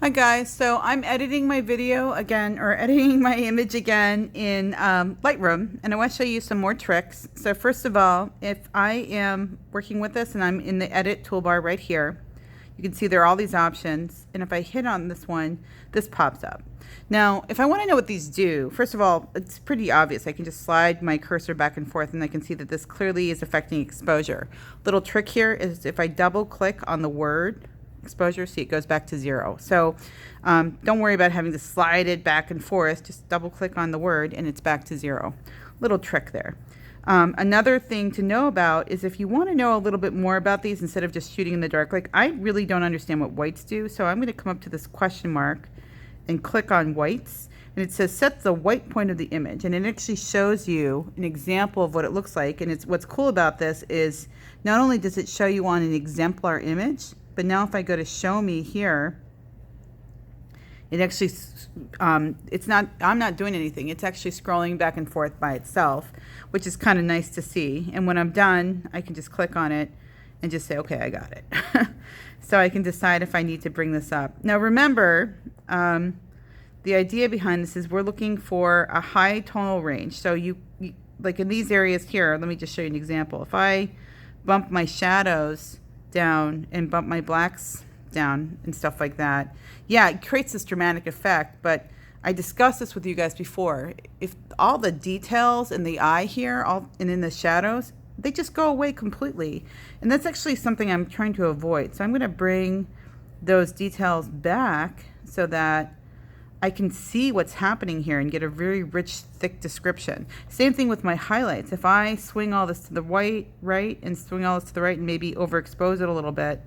Hi guys, so I'm editing my video again, or editing my image again in Lightroom, and I want to show you some more tricks. So first of all, if I am working with this and I'm in the edit toolbar right here, you can see there are all these options, and if I hit on this one, this pops up. Now, if I want to know what these do, first of all, it's pretty obvious. I can just slide my cursor back and forth and I can see that this clearly is affecting exposure. Little trick here is if I double click on the word exposure, see, it goes back to 0. So don't worry about having to slide it back and forth. Just double click on the word and it's back to 0. Little trick there. Another thing to know about is if you want to know a little bit more about these instead of just shooting in the dark, like I really don't understand what whites do, so I'm going to come up to this question mark and click on whites, and it says set the white point of the image, and it actually shows you an example of what it looks like. And it's what's cool about this is not only does it show you on an exemplar image, but now if I go to show me here, it actually, it's not, I'm not doing anything. It's actually scrolling back and forth by itself, which is kind of nice to see. And when I'm done, I can just click on it and just say, okay, I got it. So I can decide if I need to bring this up. Now remember, the idea behind this is we're looking for a high tonal range. So you like in these areas here, let me just show you an example. If I bump my shadows down and bump my blacks down and stuff like that, yeah, it creates this dramatic effect. But I discussed this with you guys before. If all the details in the eye here, and in the shadows, they just go away completely, and that's actually something I'm trying to avoid. So I'm going to bring those details back so that I can see what's happening here and get a very rich, thick description. Same thing with my highlights. If I swing all this to the right and swing all this to the right and maybe overexpose it a little bit,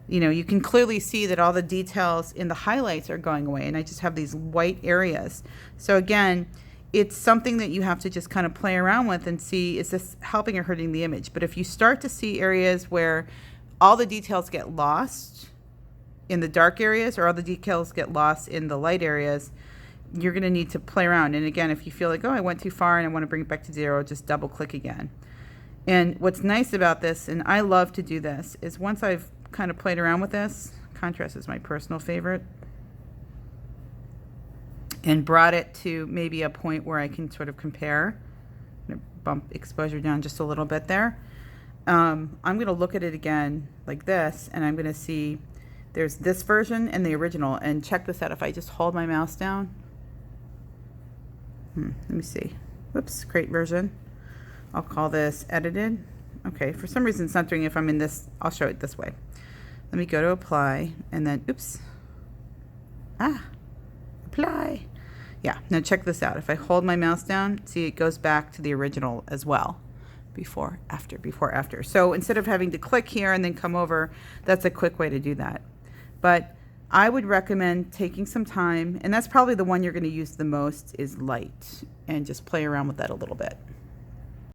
you know, you can clearly see that all the details in the highlights are going away, and I just have these white areas. So again, it's something that you have to just kind of play around with and see, is this helping or hurting the image? But if you start to see areas where all the details get lost in the dark areas or all the details get lost in the light areas, you're going to need to play around. And again, if you feel like, oh, I went too far and I want to bring it back to 0, just double click again. And what's nice about this, and I love to do this, is once I've kind of played around with this, contrast is my personal favorite, and brought it to maybe a point where I can sort of compare. I'm going to bump exposure down just a little bit there. I'm going to look at it again like this, and I'm going to see there's this version and the original. And check this out. If I just hold my mouse down, let me see. Whoops, create version. I'll call this edited. Okay, for some reason it's not doing it. If I'm in this, I'll show it this way. Let me go to apply, and then, oops. Apply. Yeah, now check this out. If I hold my mouse down, see, it goes back to the original as well. Before, after, before, after. So instead of having to click here and then come over, that's a quick way to do that. But I would recommend taking some time, and that's probably the one you're going to use the most, is light, and just play around with that a little bit.